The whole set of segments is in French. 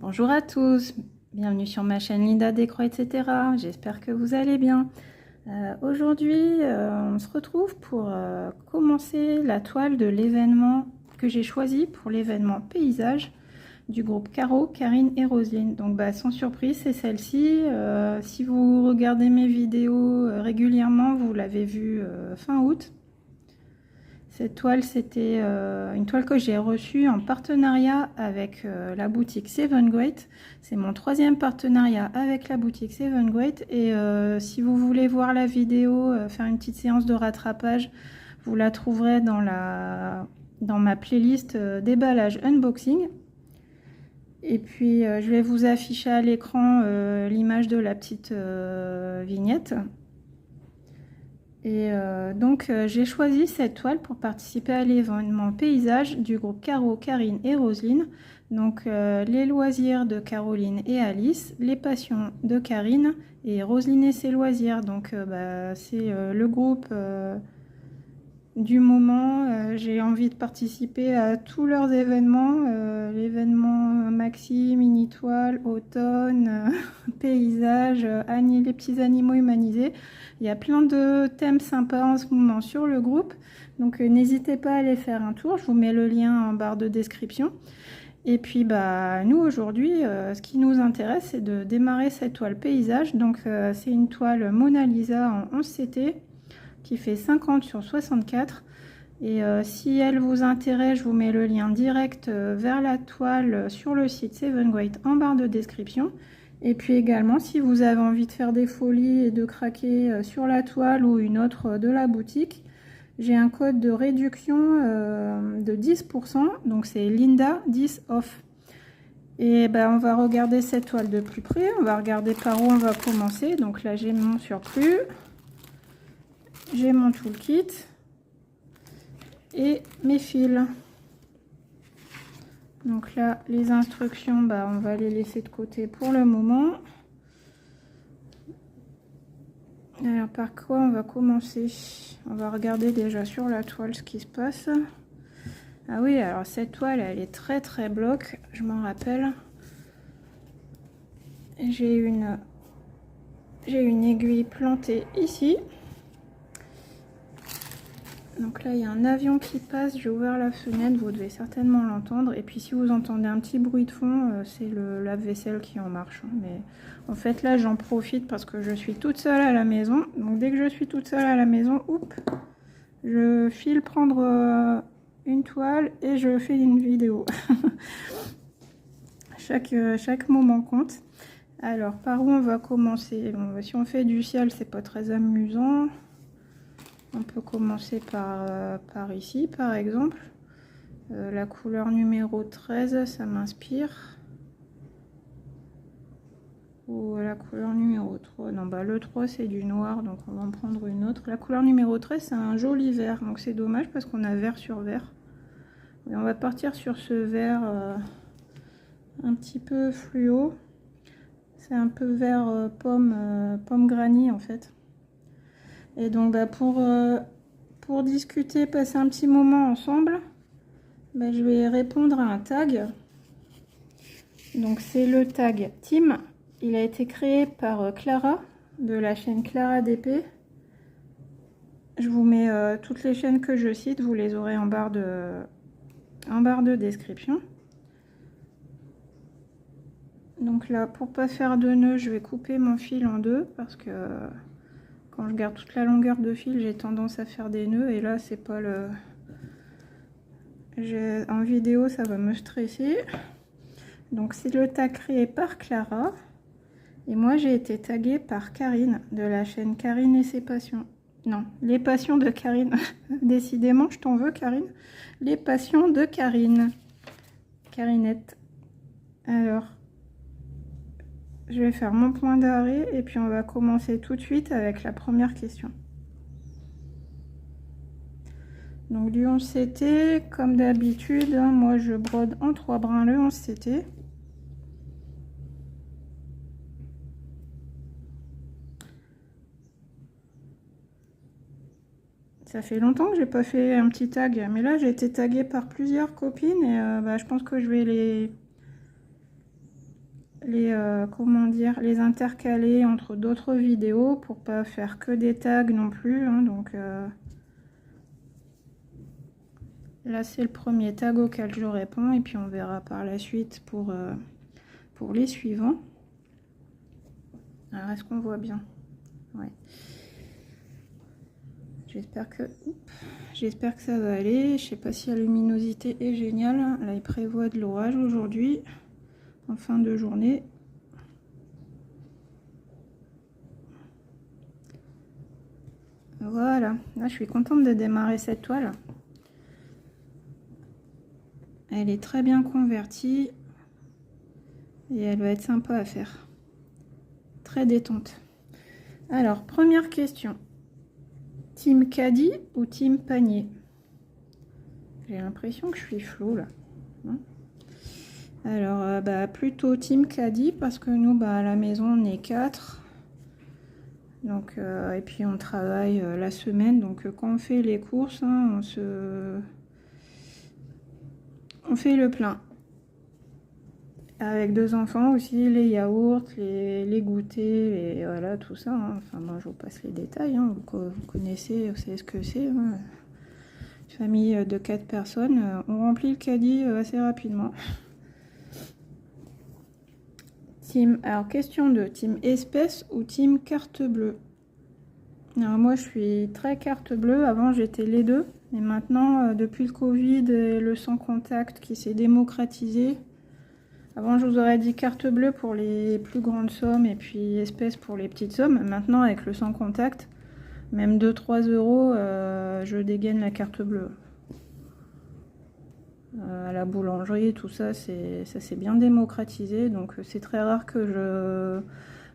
Bonjour à tous, bienvenue sur ma chaîne Linda Décro, etc. J'espère que vous allez bien. Aujourd'hui, on se retrouve pour commencer la toile de l'événement que j'ai choisi pour l'événement paysage du groupe Caro, Karine et Roselyne. Donc sans surprise, c'est celle-ci. Si vous regardez mes vidéos régulièrement, vous l'avez vue fin août. Cette toile, c'était une toile que j'ai reçue en partenariat avec la boutique Seven Great. C'est mon 3e partenariat avec la boutique Seven Great. Et si vous voulez voir la vidéo, faire une petite séance de rattrapage, vous la trouverez dans ma playlist déballage unboxing. Et puis, je vais vous afficher à l'écran l'image de la petite vignette. Et j'ai choisi cette toile pour participer à l'événement paysage du groupe Caro, Karine et Roselyne. Donc les loisirs de Caroline et Alice, les passions de Karine et Roselyne et ses loisirs. Donc c'est le groupe du moment. J'ai envie de participer à tous leurs événements, l'événement maxi, mini toile, automne, paysage, les petits animaux humanisés. Il y a plein de thèmes sympas en ce moment sur le groupe, donc n'hésitez pas à aller faire un tour, je vous mets le lien en barre de description. Et puis nous aujourd'hui, ce qui nous intéresse, c'est de démarrer cette toile paysage. Donc c'est une toile Mona Lisa en 11 CT qui fait 50 sur 64. Et si elle vous intéresse, je vous mets le lien direct vers la toile sur le site Seven Great en barre de description. Et puis également, si vous avez envie de faire des folies et de craquer sur la toile ou une autre de la boutique, j'ai un code de réduction de 10%, donc c'est Linda 10 off. Et on va regarder cette toile de plus près, on va regarder par où on va commencer. Donc là j'ai mon surplus, j'ai mon toolkit et mes fils. Donc là, les instructions, on va les laisser de côté pour le moment. Alors, par quoi on va commencer? On va regarder déjà sur la toile ce qui se passe. Ah oui, alors cette toile, elle est très très bloc, je m'en rappelle. J'ai une aiguille plantée ici. Donc là, il y a un avion qui passe, j'ai ouvert la fenêtre, vous devez certainement l'entendre. Et puis si vous entendez un petit bruit de fond, c'est le lave-vaisselle qui en marche. Mais en fait, là, j'en profite parce que je suis toute seule à la maison. Donc dès que je suis toute seule à la maison, je file prendre une toile et je fais une vidéo. Chaque moment compte. Alors, par où on va commencer? Bon, si on fait du ciel, c'est pas très amusant. On peut commencer par ici, par exemple. La couleur numéro 13, ça m'inspire. Ou la couleur numéro 3. Non, le 3, c'est du noir, donc on va en prendre une autre. La couleur numéro 13, c'est un joli vert. Donc c'est dommage parce qu'on a vert sur vert. Et on va partir sur ce vert un petit peu fluo. C'est un peu vert pomme granit, en fait. Et donc pour discuter, passer un petit moment ensemble, je vais répondre à un tag. Donc c'est le tag Team. Il a été créé par Clara de la chaîne Clara DP. Je vous mets toutes les chaînes que je cite, vous les aurez en barre de description. Donc là, pour pas faire de nœud, je vais couper mon fil en deux parce que quand je garde toute la longueur de fil, j'ai tendance à faire des nœuds et là, c'est pas le... En vidéo, ça va me stresser. Donc, c'est le tag créé par Clara. Et moi, j'ai été taguée par Karine de la chaîne Karine et ses passions. Non, les passions de Karine. Décidément, je t'en veux, Karine. Les passions de Karine. Karinette. Alors... je vais faire mon point d'arrêt et puis on va commencer tout de suite avec la première question. Donc du 11 CT, comme d'habitude, moi je brode en 3 brins le 11 CT. Ça fait longtemps que j'ai pas fait un petit tag, mais là j'ai été taguée par plusieurs copines et je pense que je vais comment dire, les intercaler entre d'autres vidéos pour pas faire que des tags non plus, hein. Donc là c'est le premier tag auquel je réponds et puis on verra par la suite pour les suivants. Alors est-ce qu'on voit bien? Ouais. J'espère que ça va aller. Je sais pas si la luminosité est géniale. Là il prévoit de l'orage aujourd'hui en fin de journée. Voilà, là je suis contente de démarrer cette toile. Elle est très bien convertie et elle va être sympa à faire. Très détente. Alors, première question. Team caddie ou team panier? J'ai l'impression que je suis floue là. Alors, plutôt team caddie parce que nous, à la maison, on est 4. Donc, et puis on travaille la semaine. Donc, quand on fait les courses, hein, on fait le plein. Avec 2 enfants aussi, les yaourts, les goûters, et voilà, tout ça. Hein. Enfin, bon, je vous passe les détails. Hein. Vous connaissez, vous savez ce que c'est. Hein. Une famille de 4 personnes, on remplit le caddie assez rapidement. Alors, question 2. Team espèce ou team carte bleue? Alors, moi, je suis très carte bleue. Avant, j'étais les deux. Et maintenant, depuis le Covid et le sans contact qui s'est démocratisé, avant, je vous aurais dit carte bleue pour les plus grandes sommes et puis espèces pour les petites sommes. Maintenant, avec le sans contact, même 2-3 euros, je dégaine la carte bleue. À la boulangerie, tout ça, ça s'est bien démocratisé. Donc, c'est très rare que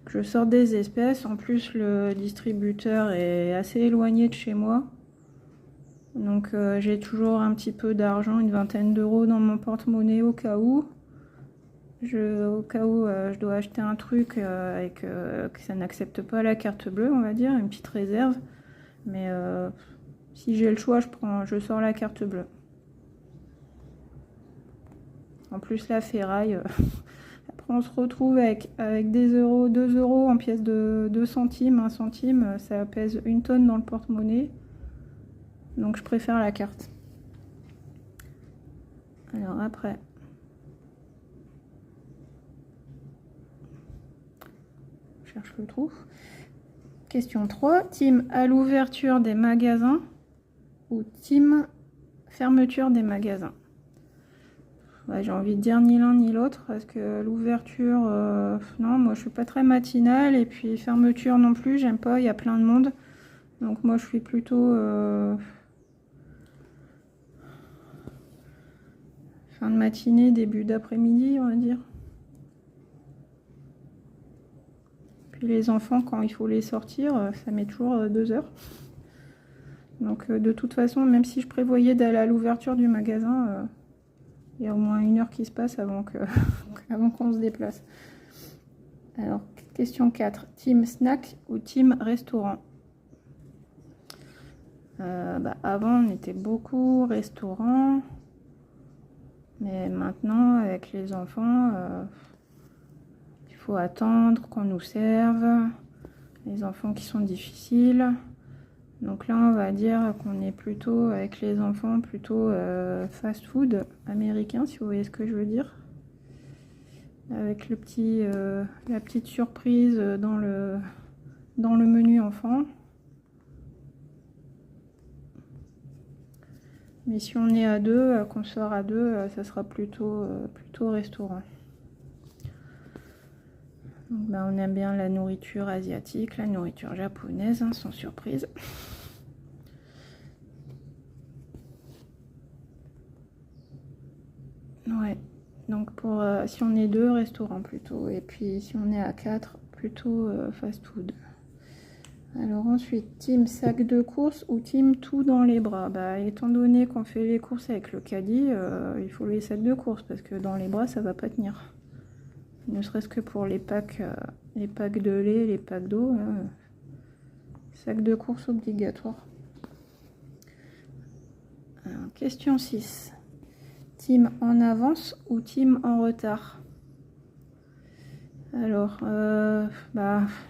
je sorte des espèces. En plus, le distributeur est assez éloigné de chez moi. Donc, j'ai toujours un petit peu d'argent, une vingtaine d'euros dans mon porte-monnaie au cas où. Je dois acheter un truc et que ça n'accepte pas la carte bleue, on va dire, une petite réserve. Mais si j'ai le choix, je sors la carte bleue. En plus, la ferraille, après on se retrouve avec des euros, 2 euros en pièces de 2 centimes, 1 centime, ça pèse 1 tonne dans le porte-monnaie. Donc je préfère la carte. Alors après... cherche le trou. Question 3. Team à l'ouverture des magasins ou team fermeture des magasins? Ouais, j'ai envie de dire ni l'un ni l'autre parce que l'ouverture, non, moi je suis pas très matinale et puis fermeture non plus, j'aime pas, il y a plein de monde. Donc moi je suis plutôt fin de matinée, début d'après-midi, on va dire. Puis les enfants, quand il faut les sortir, ça met toujours 2 heures. Donc de toute façon, même si je prévoyais d'aller à l'ouverture du magasin, il y a au moins 1 heure qui se passe avant qu'on se déplace. Alors, question 4. Team snack ou team restaurant? Avant, on était beaucoup restaurant. Mais maintenant, avec les enfants... faut attendre qu'on nous serve, les enfants qui sont difficiles. Donc là, on va dire qu'on est plutôt, avec les enfants, plutôt fast-food américain, si vous voyez ce que je veux dire. Avec la petite surprise dans le menu enfant. Mais si on est à 2, qu'on sort à 2, ça sera plutôt restaurant. Donc, on aime bien la nourriture asiatique, la nourriture japonaise, hein, sans surprise. Ouais, donc si on est 2, restaurant plutôt. Et puis si on est à 4, plutôt fast-food. Alors ensuite, team sac de course ou team tout dans les bras? Étant donné qu'on fait les courses avec le caddie, il faut les sacs de course parce que dans les bras, ça va pas tenir. Ne serait-ce que pour les packs de lait, les packs d'eau. Sac de course obligatoire. Alors, question 6. Team en avance ou team en retard? Alors,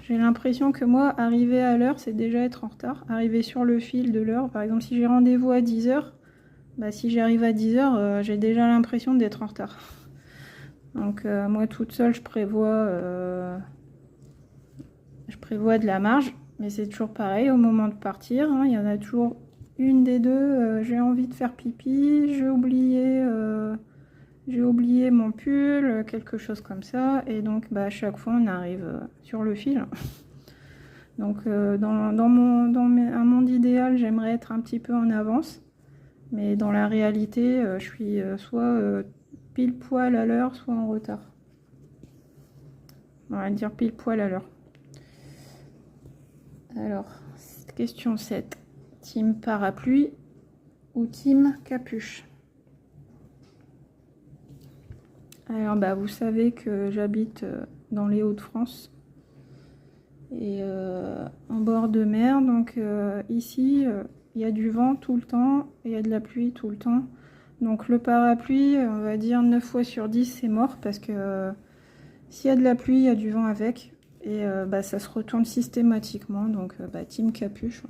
j'ai l'impression que moi, arriver à l'heure, c'est déjà être en retard. Arriver sur le fil de l'heure. Par exemple, si j'ai rendez-vous à 10 h, si j'arrive à 10 h, j'ai déjà l'impression d'être en retard. Donc, moi, toute seule, je prévois de la marge. Mais c'est toujours pareil au moment de partir. Hein, il y en a toujours une des deux. J'ai envie de faire pipi, j'ai oublié mon pull, quelque chose comme ça. Et donc, à chaque fois, on arrive sur le fil. Donc, un monde idéal, j'aimerais être un petit peu en avance. Mais dans la réalité, je suis soit pile poil à l'heure, soit en retard. On va dire pile poil à l'heure. Alors, question 7. Team parapluie ou team capuche? Alors, vous savez que j'habite dans les Hauts-de-France et en bord de mer. Donc, ici, il y a du vent tout le temps et il y a de la pluie tout le temps. Donc, le parapluie, on va dire 9 fois sur 10, c'est mort parce que s'il y a de la pluie, il y a du vent avec. Et ça se retourne systématiquement. Donc, team capuche.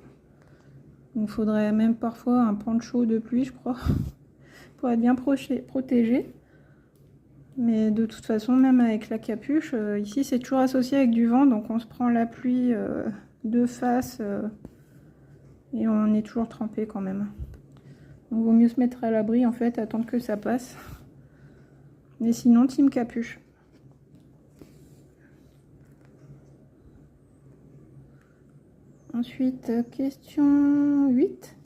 Il me faudrait même parfois un poncho de pluie, je crois, pour être bien protégé. Mais de toute façon, même avec la capuche, ici c'est toujours associé avec du vent, donc on se prend la pluie de face et on est toujours trempé quand même. Donc vaut mieux se mettre à l'abri en fait, attendre que ça passe. Mais sinon, team capuche. Ensuite, question 8.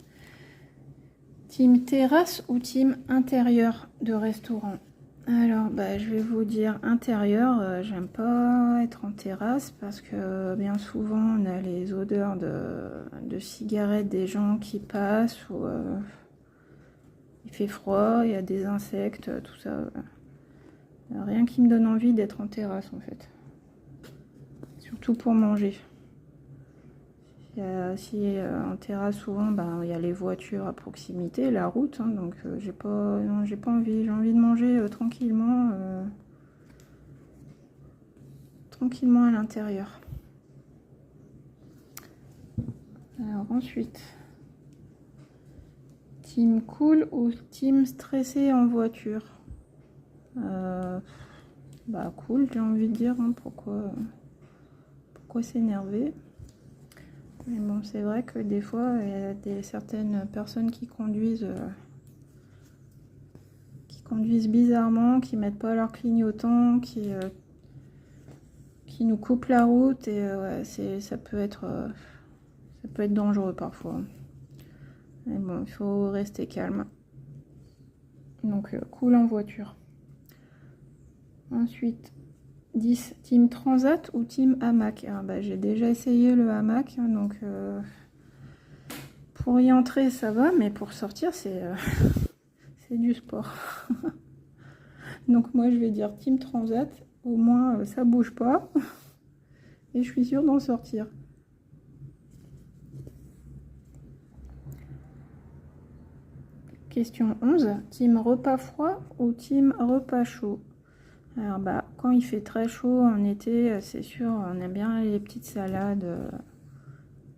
Team terrasse ou team intérieur de restaurant? Alors, je vais vous dire intérieur, j'aime pas être en terrasse parce que bien souvent on a les odeurs de cigarettes des gens qui passent ou il fait froid, il y a des insectes, tout ça. Rien qui me donne envie d'être en terrasse en fait. Surtout pour manger. Si en terrasse souvent il y a les voitures à proximité, la route, hein, donc j'ai pas envie, j'ai envie de manger tranquillement à l'intérieur. Alors ensuite, team cool ou team stressé en voiture? Cool, j'ai envie de dire, hein, pourquoi s'énerver? Mais bon, c'est vrai que des fois, il y a certaines personnes qui conduisent bizarrement, qui mettent pas leur clignotant, qui nous coupent la route et ça peut être dangereux parfois. Mais bon, il faut rester calme. Donc, cool en voiture. Ensuite, 10, team transat ou team hamac? J'ai déjà essayé le hamac, hein, donc pour y entrer ça va, mais pour sortir c'est du sport. Donc moi je vais dire team transat, au moins ça bouge pas et je suis sûre d'en sortir. Question 11, team repas froid ou team repas chaud? Alors quand il fait très chaud en été, c'est sûr, on aime bien les petites salades,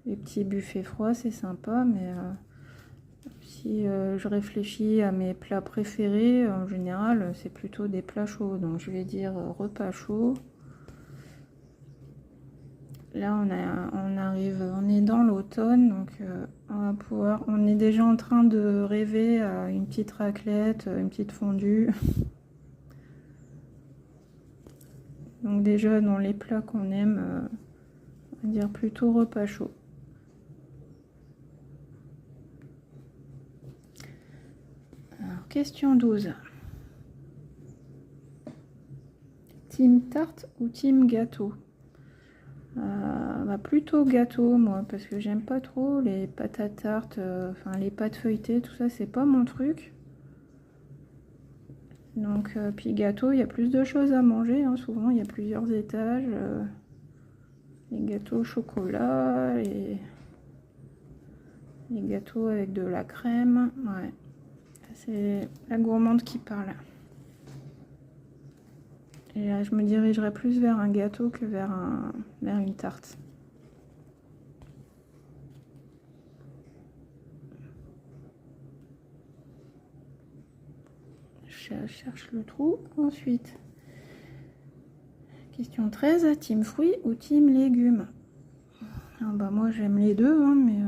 les petits buffets froids, c'est sympa, mais si je réfléchis à mes plats préférés, en général, c'est plutôt des plats chauds. Donc je vais dire repas chaud. Là, on est dans l'automne, donc on est déjà en train de rêver à une petite raclette, une petite fondue. Donc déjà, dans les plats qu'on aime, on va dire plutôt repas chaud. Alors, question 12. Team tarte ou team gâteau? Plutôt gâteau moi, parce que j'aime pas trop les pâtes à tarte, les pâtes feuilletées, tout ça c'est pas mon truc. Donc puis gâteau, il y a plus de choses à manger, hein. Souvent il y a plusieurs étages, les gâteaux au chocolat, les gâteaux avec de la crème, c'est la gourmande qui parle. Et là, je me dirigerai plus vers un gâteau que vers une tarte. Je cherche le trou. Ensuite, question 13, team fruits ou team légumes? Ah bah moi j'aime les deux, hein, mais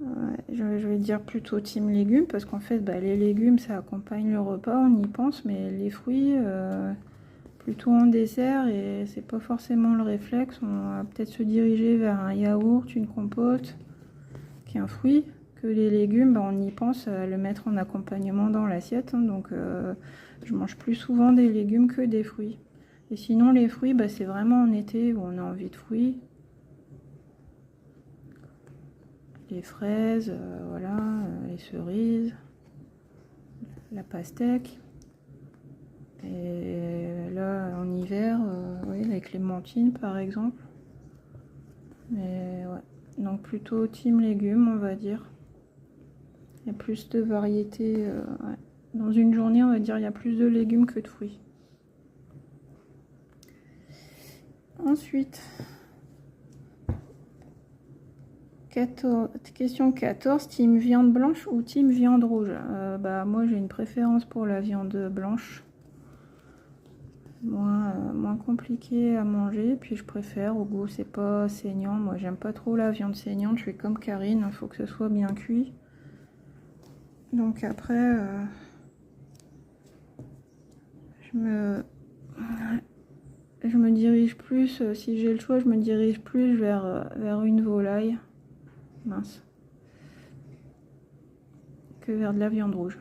ouais, je vais dire plutôt team légumes parce qu'en fait bah, les légumes ça accompagne le repas, on y pense, mais les fruits plutôt en dessert et c'est pas forcément le réflexe. On va peut-être se diriger vers un yaourt, une compote qui est un fruit, que les légumes bah, on y pense à le mettre en accompagnement dans l'assiette, hein, donc je mange plus souvent des légumes que des fruits. Et sinon les fruits bah, c'est vraiment en été où on a envie de fruits. Les fraises, voilà, les cerises, la pastèque. Et là, en hiver, oui, les clémentines par exemple. Mais ouais, donc plutôt team légumes, on va dire. Il y a plus de variétés. Ouais. Dans une journée, on va dire, il y a plus de légumes que de fruits. Ensuite, question 14, team viande blanche ou team viande rouge? Bah, moi j'ai une préférence pour la viande blanche, moins compliqué à manger, puis je préfère au goût, c'est pas saignant. Moi j'aime pas trop la viande saignante, je suis comme Karine, il faut que ce soit bien cuit. Donc après je me dirige plus, si j'ai le choix, je me dirige plus vers une volaille. Mince. Que vers de la viande rouge.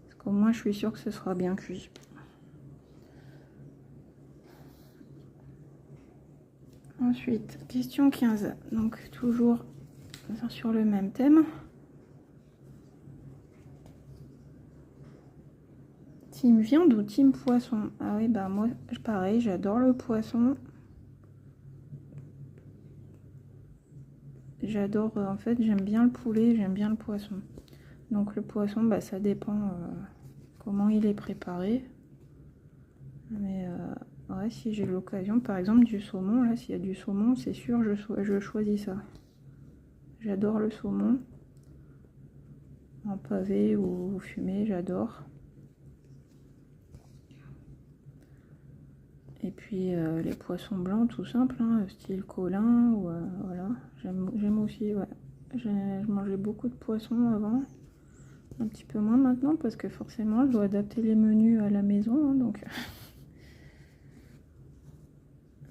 Parce qu'au moins je suis sûre que ce sera bien cuit. Ensuite, question 15. Donc toujours sur le même thème. Team viande ou team poisson? Ah oui, bah moi pareil, j'adore le poisson. J'adore, en fait, j'aime bien le poulet, j'aime bien le poisson. Donc le poisson, bah, ça dépend comment il est préparé. Mais ouais, si j'ai l'occasion, par exemple du saumon, là, s'il y a du saumon, c'est sûr, je choisis ça. J'adore le saumon. En pavé ou fumé, j'adore. Et puis les poissons blancs, tout simple, hein, style colin, ou voilà. J'aime aussi, ouais. Je mangeais beaucoup de poissons avant, un petit peu moins maintenant parce que forcément je dois adapter les menus à la maison, hein, donc.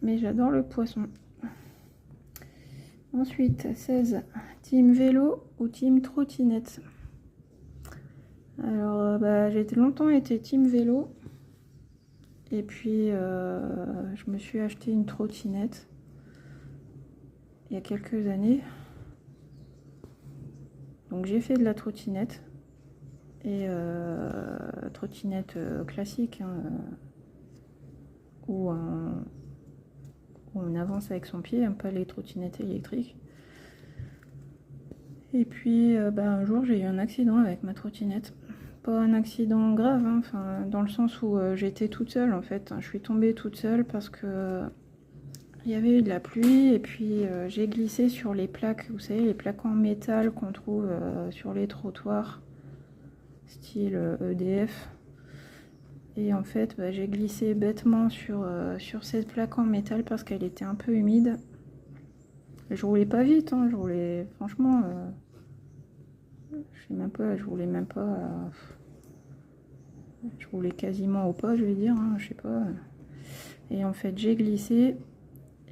Mais j'adore le poisson. Ensuite, 16, team vélo ou team trottinette? Alors, bah, j'ai longtemps été team vélo. Et puis, je me suis acheté une trottinette il y a quelques années. Donc, j'ai fait de la trottinette. Et trottinette classique, hein, où on avance avec son pied, hein, pas les trottinettes électriques. Et puis, bah, un jour, j'ai eu un accident avec ma trottinette. Pas un accident grave, hein, enfin, dans le sens où j'étais toute seule en fait. Je suis tombée toute seule parce que il y avait eu de la pluie et puis j'ai glissé sur les plaques, vous savez, les plaques en métal qu'on trouve sur les trottoirs, style EDF. Et en fait, bah, j'ai glissé bêtement sur cette plaque en métal parce qu'elle était un peu humide. Et je roulais pas vite, hein, je roulais franchement. Je sais même pas, je roulais même pas. Je roulais quasiment au pas, je vais dire, hein, je sais pas. Et en fait, j'ai glissé.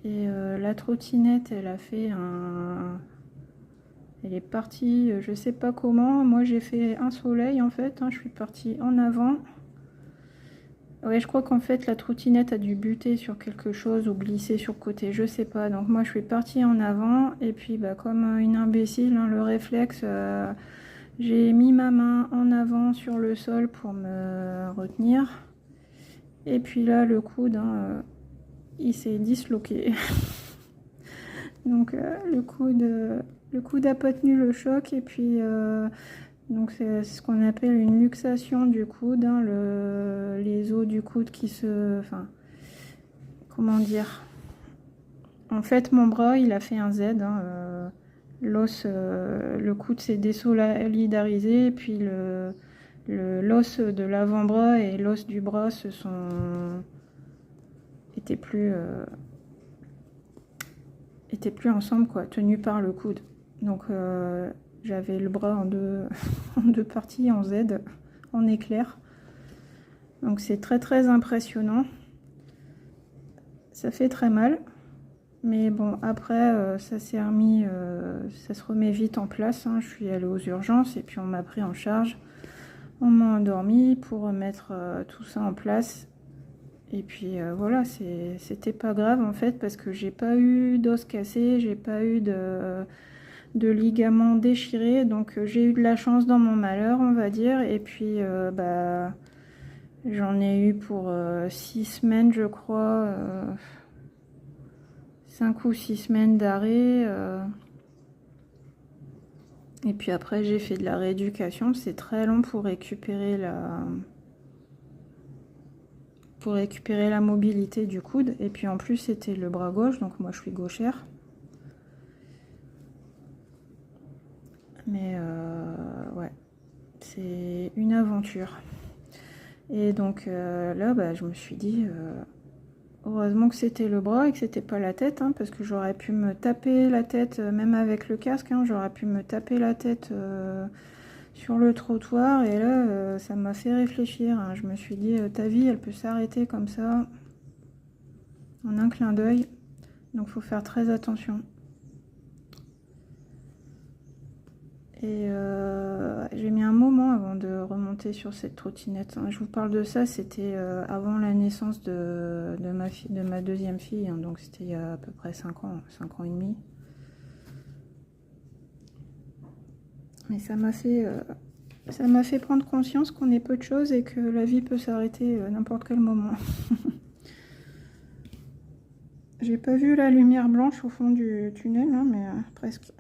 Et la trottinette, elle a fait un. Elle est partie, je sais pas comment. Moi, j'ai fait un soleil en fait. Hein, je suis partie en avant. Ouais, je crois qu'en fait, la trottinette a dû buter sur quelque chose ou glisser sur le côté, je sais pas. Donc, moi, je suis partie en avant. Et puis, bah, comme une imbécile, hein, le réflexe. J'ai mis ma main en avant sur le sol pour me retenir. Et puis là, le coude, hein, il s'est disloqué. Donc le coude a pas tenu le choc. Et puis Donc c'est ce qu'on appelle une luxation du coude, hein, les os du coude qui se... Enfin, comment dire? En fait, mon bras, il a fait un Z, hein, l'os, le coude s'est désolidarisé, puis l'os de l'avant-bras et l'os du bras étaient plus ensemble, quoi, tenus par le coude. Donc j'avais le bras en deux, en deux parties, en Z, en éclair. Donc c'est très très impressionnant. Ça fait très mal. Mais bon, après, ça s'est remis, ça se remet vite en place, hein. Je suis allée aux urgences et puis on m'a pris en charge. On m'a endormi pour remettre tout ça en place. Et puis voilà, c'était pas grave en fait, parce que j'ai pas eu d'os cassé, j'ai pas eu de ligaments déchirés. Donc j'ai eu de la chance dans mon malheur, on va dire. Et puis bah, j'en ai eu pour 6 semaines, je crois. 5 ou 6 semaines d'arrêt. Et puis après, j'ai fait de la rééducation. C'est très long pour récupérer la mobilité du coude. Et puis en plus, c'était le bras gauche. Donc moi, je suis gauchère. Mais ouais, c'est une aventure. Et donc là, bah, je me suis dit... heureusement que c'était le bras et que c'était pas la tête, hein, parce que j'aurais pu me taper la tête, même avec le casque, hein, j'aurais pu me taper la tête sur le trottoir. Et là, ça m'a fait réfléchir, hein. Je me suis dit, ta vie, elle peut s'arrêter comme ça, en un clin d'œil. Donc, faut faire très attention. Et j'ai mis un moment avant de remonter sur cette trottinette, hein. Je vous parle de ça, c'était avant la naissance de ma deuxième fille, hein. Donc c'était il y a à peu près 5 ans et demi. Mais ça m'a fait prendre conscience qu'on est peu de choses et que la vie peut s'arrêter n'importe quel moment. J'ai pas vu la lumière blanche au fond du tunnel, hein, mais presque.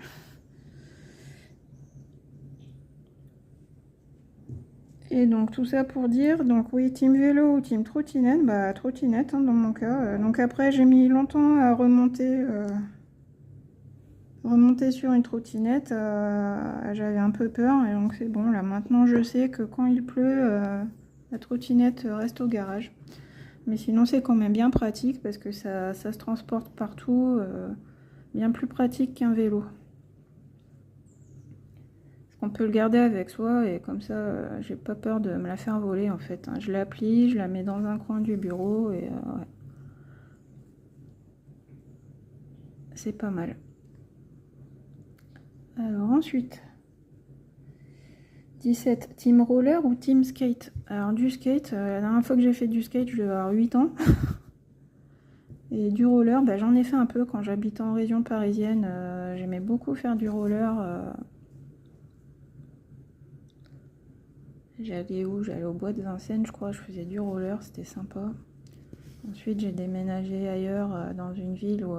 Et donc tout ça pour dire, donc oui, team vélo ou team trottinette, bah trottinette, hein, dans mon cas. Donc après j'ai mis longtemps à remonter sur une trottinette. J'avais un peu peur et donc c'est bon, là maintenant je sais que quand il pleut, la trottinette reste au garage. Mais sinon c'est quand même bien pratique parce que ça se transporte partout, bien plus pratique qu'un vélo. On peut le garder avec soi et comme ça, j'ai pas peur de me la faire voler en fait, hein. Je la plie, je la mets dans un coin du bureau et ouais. C'est pas mal. Alors ensuite, 17, team roller ou team skate? Alors du skate, la dernière fois que j'ai fait du skate, je devais avoir 8 ans. Et du roller, bah, j'en ai fait un peu quand j'habitais en région parisienne. J'aimais beaucoup faire du roller. J'allais où? J'allais au bois de Vincennes, je crois, je faisais du roller, c'était sympa. Ensuite, j'ai déménagé ailleurs, dans une ville où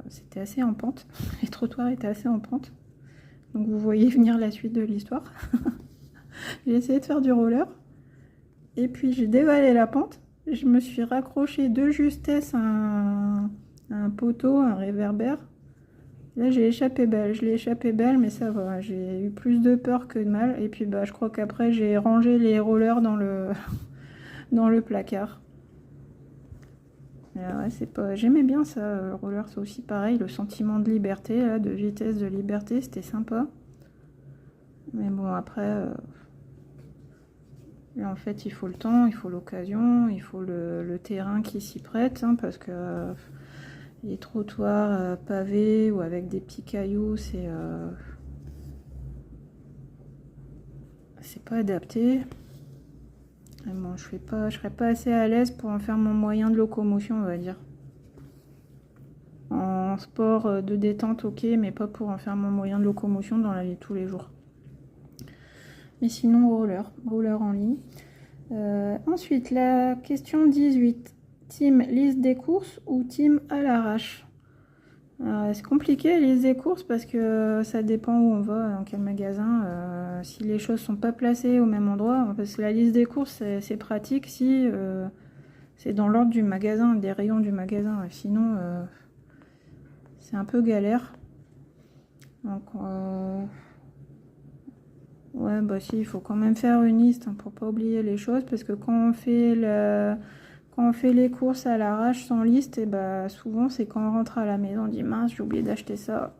c'était assez en pente. Les trottoirs étaient assez en pente. Donc vous voyez venir la suite de l'histoire. J'ai essayé de faire du roller. Et puis j'ai dévalé la pente. Je me suis raccrochée de justesse à un poteau, un réverbère. Là, j'ai échappé belle. Je l'ai échappé belle, mais ça va. J'ai eu plus de peur que de mal. Et puis, bah, je crois qu'après, j'ai rangé les rollers dans le placard. Ouais, c'est pas... J'aimais bien ça, le roller. C'est aussi pareil, le sentiment de liberté, là, de vitesse, de liberté, c'était sympa. Mais bon, après, là, en fait, il faut le temps, il faut l'occasion, il faut le terrain qui s'y prête, hein, parce que... les trottoirs pavés ou avec des petits cailloux, c'est pas adapté. Et bon, je serais pas assez à l'aise pour en faire mon moyen de locomotion, on va dire. En sport de détente, ok, mais pas pour en faire mon moyen de locomotion dans la vie de tous les jours. Mais sinon, roller en ligne. Ensuite, la question 18. Team liste des courses ou team à l'arrache? C'est compliqué la liste des courses parce que ça dépend où on va, dans quel magasin. Si les choses sont pas placées au même endroit, parce que la liste des courses c'est pratique si c'est dans l'ordre du magasin, des rayons du magasin. Sinon c'est un peu galère. Donc ouais, bah si, il faut quand même faire une liste hein, pour pas oublier les choses, parce que quand on fait les courses à l'arrache sans liste, et bah souvent c'est quand on rentre à la maison, on dit mince, j'ai oublié d'acheter ça.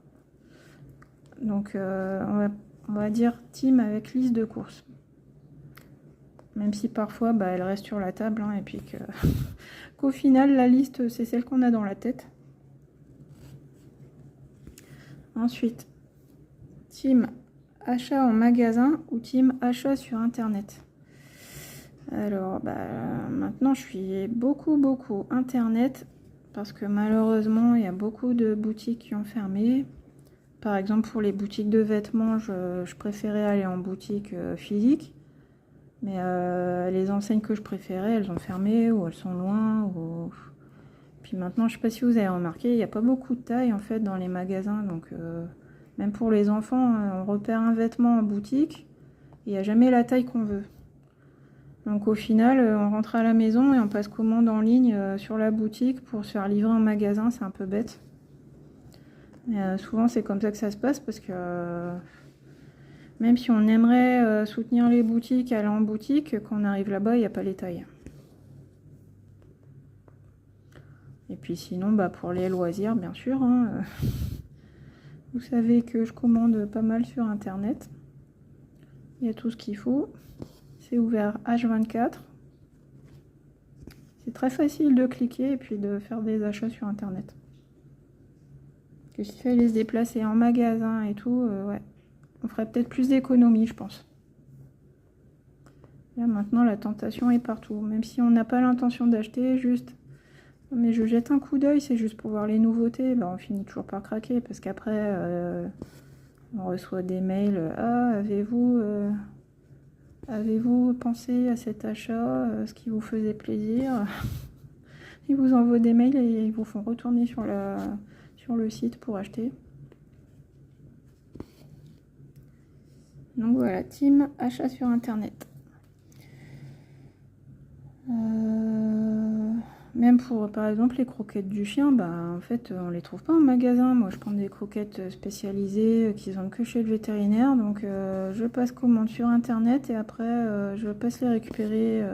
Donc on va dire team avec liste de courses. Même si parfois bah, elle reste sur la table hein, et puis qu'au final la liste c'est celle qu'on a dans la tête. Ensuite, team achat en magasin ou team achat sur internet. Alors bah, maintenant je suis beaucoup internet parce que malheureusement il y a beaucoup de boutiques qui ont fermé. Par exemple pour les boutiques de vêtements je préférais aller en boutique physique, mais les enseignes que je préférais elles ont fermé ou elles sont loin puis maintenant je sais pas si vous avez remarqué, il n'y a pas beaucoup de taille en fait dans les magasins, donc même pour les enfants on repère un vêtement en boutique, il n'y a jamais la taille qu'on veut. Donc au final, on rentre à la maison et on passe commande en ligne sur la boutique pour se faire livrer en magasin, c'est un peu bête. Mais, souvent c'est comme ça que ça se passe parce que même si on aimerait soutenir les boutiques, aller en boutique, quand on arrive là-bas, il n'y a pas les tailles. Et puis sinon, bah, pour les loisirs, bien sûr, hein, vous savez que je commande pas mal sur internet. Il y a tout ce qu'il faut. C'est ouvert H24. C'est très facile de cliquer et puis de faire des achats sur internet. Que s'il fallait se déplacer en magasin et tout, ouais, on ferait peut-être plus d'économies, je pense. Là maintenant la tentation est partout, même si on n'a pas l'intention d'acheter, juste mais je jette un coup d'œil, c'est juste pour voir les nouveautés, bah, on finit toujours par craquer parce qu'après on reçoit des mails, ah avez-vous pensé à cet achat, ce qui vous faisait plaisir. Ils vous envoient des mails et ils vous font retourner sur le site pour acheter. Donc voilà, team achat sur internet. Même pour par exemple les croquettes du chien, bah en fait on les trouve pas en magasin. Moi je prends des croquettes spécialisées qui sont que chez le vétérinaire, donc je passe commande sur internet et après je passe les récupérer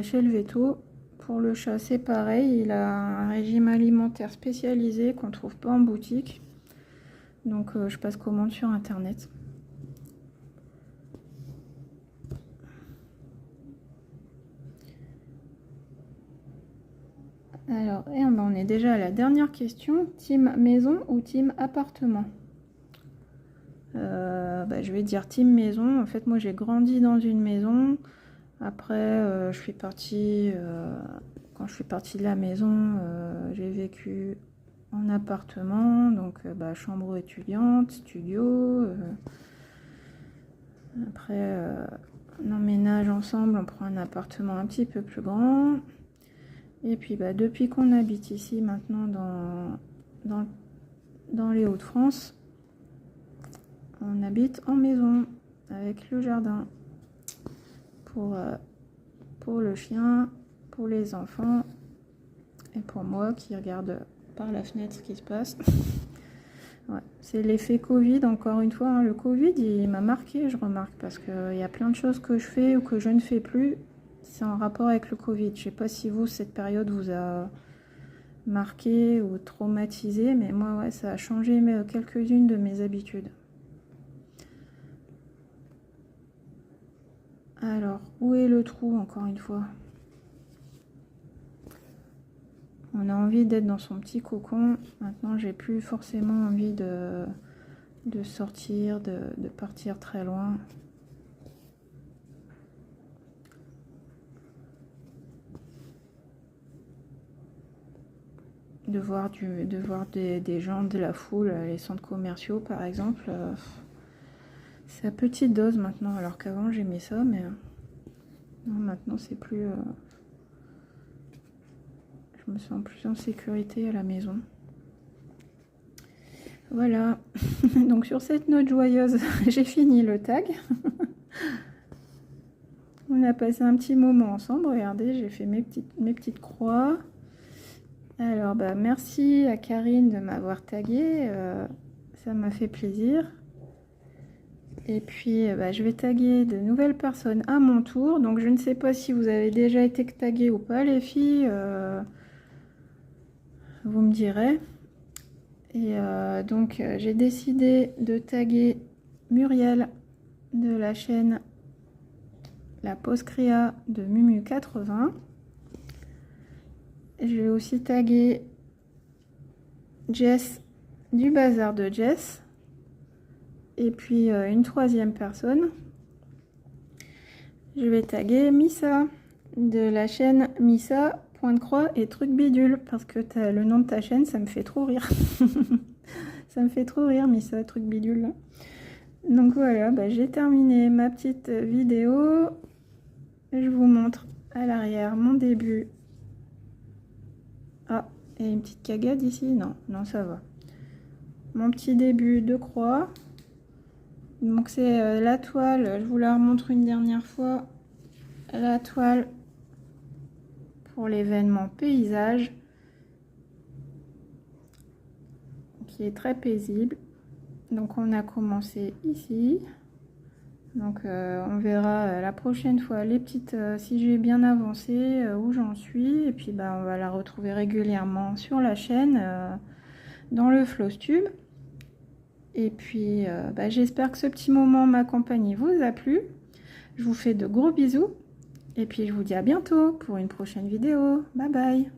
chez le véto. Pour le chat c'est pareil, il a un régime alimentaire spécialisé qu'on trouve pas en boutique, donc je passe commande sur internet. Alors, et on est déjà à la dernière question. Team maison ou team appartement? Bah, je vais dire team maison. En fait, moi, j'ai grandi dans une maison. Après, quand je suis partie de la maison, j'ai vécu en appartement. Donc, bah, chambre étudiante, studio. Après, on emménage ensemble. On prend un appartement un petit peu plus grand. Et puis bah, depuis qu'on habite ici maintenant dans les Hauts-de-France, on habite en maison avec le jardin pour le chien, pour les enfants et pour moi qui regarde par la fenêtre ce qui se passe. Ouais, c'est l'effet Covid encore une fois, hein. Le Covid il m'a marqué, je remarque, parce qu'il y a plein de choses que je fais ou que je ne fais plus. C'est en rapport avec le Covid. Je sais pas si vous, cette période vous a marqué ou traumatisé, mais moi, ouais, ça a changé quelques-unes de mes habitudes. Alors, où est le trou, encore une fois? On a envie d'être dans son petit cocon. Maintenant, j'ai plus forcément envie de sortir, de partir très loin. De voir des gens, de la foule, les centres commerciaux par exemple, c'est à petite dose maintenant, alors qu'avant j'aimais ça, mais non, maintenant c'est plus... Je me sens plus en sécurité à la maison. Voilà. Donc sur cette note joyeuse, j'ai fini le tag. On a passé un petit moment ensemble. Regardez, j'ai fait mes petites croix. Alors, bah, merci à Karine de m'avoir tagué. Ça m'a fait plaisir. Et puis, bah, je vais taguer de nouvelles personnes à mon tour. Donc, je ne sais pas si vous avez déjà été taguées ou pas, les filles. Vous me direz. Et donc, j'ai décidé de taguer Muriel de la chaîne La Pause Créa de Mumu80. Je vais aussi taguer Jess du Bazar de Jess. Et puis une troisième personne. Je vais taguer Missa de la chaîne Missa Point de Croix et Truc Bidule. Parce que le nom de ta chaîne, ça me fait trop rire. Ça me fait trop rire, Missa Truc Bidule. Donc voilà, bah, j'ai terminé ma petite vidéo. Je vous montre à l'arrière mon début. Ah, et une petite cagade ici? Non, non, ça va. Mon petit début de croix. Donc c'est la toile, je vous la remontre une dernière fois. La toile pour l'événement paysage. Qui est très paisible. Donc on a commencé ici. Donc on verra la prochaine fois les petites, si j'ai bien avancé, où j'en suis. Et puis bah, on va la retrouver régulièrement sur la chaîne, dans le Flowstube. Et puis bah, j'espère que ce petit moment ma compagnie vous a plu. Je vous fais de gros bisous. Et puis je vous dis à bientôt pour une prochaine vidéo. Bye bye.